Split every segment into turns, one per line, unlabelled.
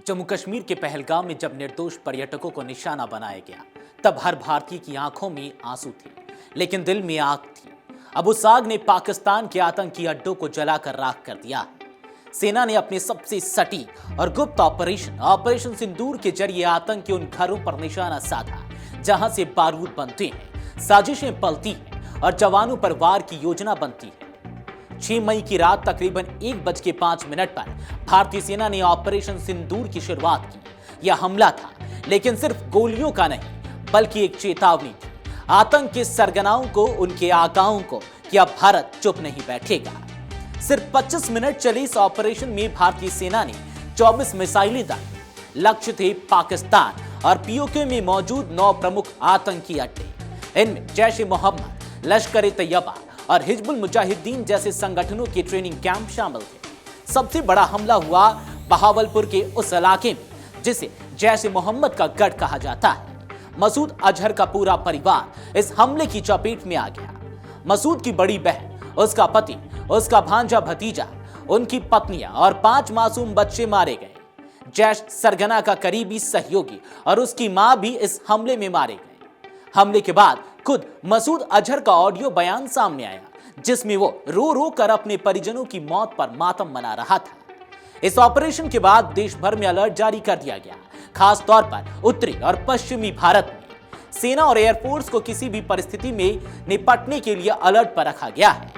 जम्मू कश्मीर के पहलगाम में जब निर्दोष पर्यटकों को निशाना बनाया गया, तब हर भारतीय की आंखों में आंसू थे, लेकिन दिल में आग थी। अब उस आग ने पाकिस्तान के आतंकी अड्डों को जलाकर राख कर दिया है। सेना ने अपने सबसे सटीक और गुप्त ऑपरेशन सिंदूर के जरिए आतंकी उन घरों पर निशाना साधा जहां से बारूद बनते हैं, साजिशें पलती हैं और जवानों पर वार की योजना बनती है। 6 मई की रात तकरीबन 1:05 पर भारतीय सेना ने ऑपरेशन सिंदूर की शुरुआत की। यह हमला था, लेकिन सिर्फ गोलियों का नहीं, बल्कि एक चेतावनी थी आतंक के सरगनाओं को, उनके आकाओं को कि अब भारत चुप नहीं बैठेगा। सिर्फ 25 मिनट चले इस ऑपरेशन में भारतीय सेना ने 24 मिसाइलें दागी। लक्ष्य थे पाकिस्तान और पीओके में मौजूद 9 प्रमुख आतंकी अड्डे। इनमें जैश ए मोहम्मद, लश्कर ए तैयबा और हिजबुल मुजाहिदीन जैसे संगठनों के ट्रेनिंग कैंप शामिल थे। सबसे बड़ा हमला हुआ बहावलपुर के उस इलाके में जिसे जैश ए मोहम्मद का गढ़ कहा जाता है। मसूद अजहर का पूरा परिवार इस हमले की चपेट में आ गया। मसूद की बड़ी बहन, उसका पति, उसका भांजा भतीजा, उनकी पत्नियां और 5 मासूम बच्चे मारे गए। जैश सरगना का करीबी सहयोगी और उसकी मां भी इस हमले में मारे गए। हमले के बाद खुद मसूद अजहर का ऑडियो बयान सामने आया, जिसमें वो रो रो कर अपने परिजनों की मौत पर मातम मना रहा था। इस ऑपरेशन के बाद देश भर में अलर्ट जारी कर दिया गया। खास तौर पर उत्तरी और पश्चिमी भारत में सेना और एयरफोर्स को किसी भी परिस्थिति में निपटने के लिए अलर्ट पर रखा गया है।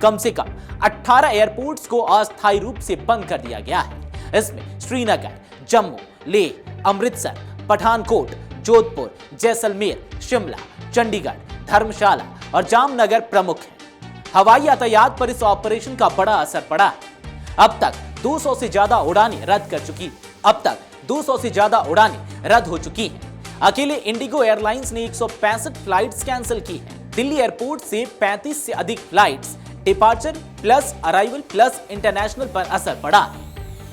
कम से कम 18 एयरपोर्ट्स को अस्थायी रूप से बंद कर दिया गया है। इसमें श्रीनगर, जम्मू, लेह, अमृतसर, पठानकोट, जोधपुर, जैसलमेर, शिमला, चंडीगढ़, धर्मशाला और जामनगर प्रमुख हैं। हवाई यातायात पर इस ऑपरेशन का बड़ा असर पड़ा है। अब तक 200 से ज्यादा उड़ानें रद्द हो चुकी हैं। अकेले इंडिगो एयरलाइंस ने 165 फ्लाइट्स कैंसिल की हैं। दिल्ली एयरपोर्ट से 35 से अधिक flights departure plus arrival plus international पर असर पड़ा है।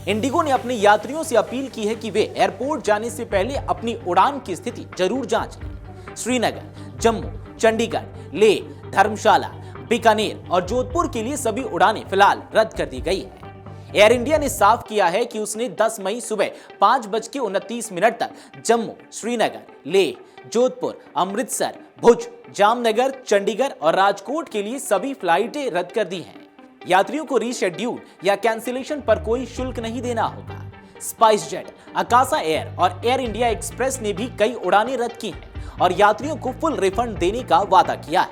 इंडिगो ने अपने यात्रियों से अपील की है कि वे एयरपोर्ट जाने से पहले अपनी उड़ान की स्थिति जरूर जांच लें। श्रीनगर, जम्मू, चंडीगढ़, लेह, धर्मशाला, बीकानेर और जोधपुर के लिए सभी उड़ानें फिलहाल रद्द कर दी गई है। एयर इंडिया ने साफ किया है कि उसने 10 मई सुबह 5:29 तक जम्मू, श्रीनगर, लेह, जोधपुर, अमृतसर, भुज, जामनगर, चंडीगढ़ और राजकोट के लिए सभी फ्लाइटें रद्द कर दी हैं। यात्रियों को रीशेड्यूल या कैंसिलेशन पर कोई शुल्क नहीं देना होगा। स्पाइस जेट, अकासा एयर और एयर इंडिया एक्सप्रेस ने भी कई उड़ानें रद्द की हैं और यात्रियों को फुल रिफंड देने का वादा किया है।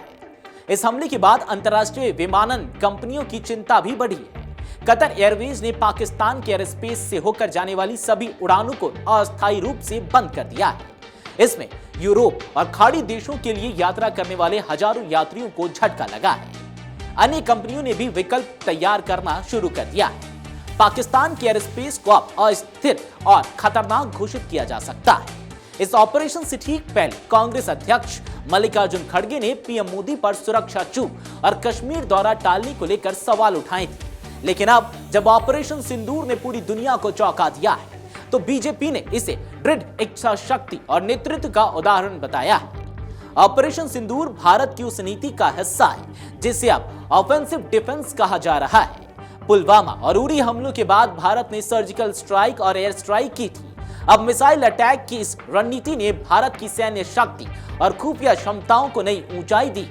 इस हमले के बाद अंतर्राष्ट्रीय विमानन कंपनियों की चिंता भी बढ़ी है। कतर एयरवेज ने पाकिस्तान के एयर स्पेस से होकर जाने वाली सभी उड़ानों को अस्थायी रूप से बंद कर दिया है। इसमें यूरोप और खाड़ी देशों के लिए यात्रा करने वाले हजारों यात्रियों को झटका लगा है। अन्य कंपनियों ने भी विकल्प तैयार करना शुरू कर दिया है। पाकिस्तान के एयर स्पेस को अब अस्थिर और खतरनाक घोषित किया जा सकता है। इस ऑपरेशन से ठीक पहले कांग्रेस अध्यक्ष मल्लिकार्जुन खड़गे ने पीएम मोदी पर सुरक्षा चूक और कश्मीर दौरा टालने को लेकर सवाल उठाए थे। लेकिन अब जब ऑपरेशन सिंदूर ने पूरी दुनिया को चौंका दिया है, तो बीजेपी ने इसे दृढ़ इच्छा शक्ति और नेतृत्व का उदाहरण बताया है। ऑपरेशन सिंदूर भारत की उस नीति का हिस्सा है जिसे अब ऑफेंसिव डिफेंस कहा जा रहा है। पुलवामा और उरी हमलों के बाद भारत ने सर्जिकल स्ट्राइक और एयर स्ट्राइक की थी। अब मिसाइल अटैक की इस रणनीति ने भारत की सैन्य शक्ति और खुफिया क्षमताओं को नई ऊंचाई दी।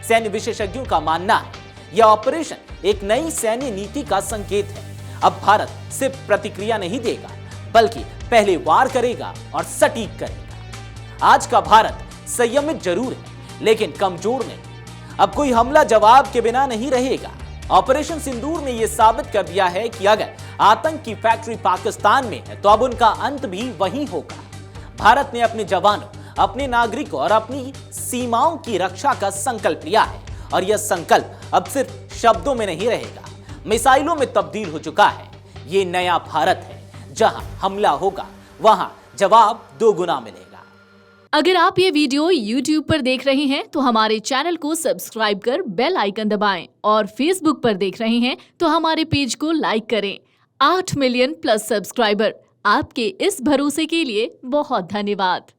सैन्य विशेषज्ञों का मानना है यह ऑपरेशन एक नई सैन्य नीति का संकेत है। अब भारत सिर्फ प्रतिक्रिया नहीं देगा, बल्कि पहले वार करेगा और सटीक करेगा। आज का भारत संयमित जरूर है, लेकिन कमजोर नहीं। अब कोई हमला जवाब के बिना नहीं रहेगा। ऑपरेशन सिंदूर ने यह साबित कर दिया है कि अगर आतंक की फैक्ट्री पाकिस्तान में है, तो अब उनका अंत भी वहीं होगा। भारत ने अपने जवानों, अपने नागरिकों और अपनी सीमाओं की रक्षा का संकल्प लिया है और यह संकल्प अब सिर्फ शब्दों में नहीं रहेगा, मिसाइलों में तब्दील हो चुका है। ये नया भारत है जहां हमला होगा, वहां जवाब 2 गुना मिलेगा।
अगर आप ये वीडियो YouTube पर देख रहे हैं तो हमारे चैनल को सब्सक्राइब कर बेल आइकन दबाएं और Facebook पर देख रहे हैं तो हमारे पेज को लाइक करें। 8 मिलियन प्लस सब्सक्राइबर, आपके इस भरोसे के लिए बहुत धन्यवाद।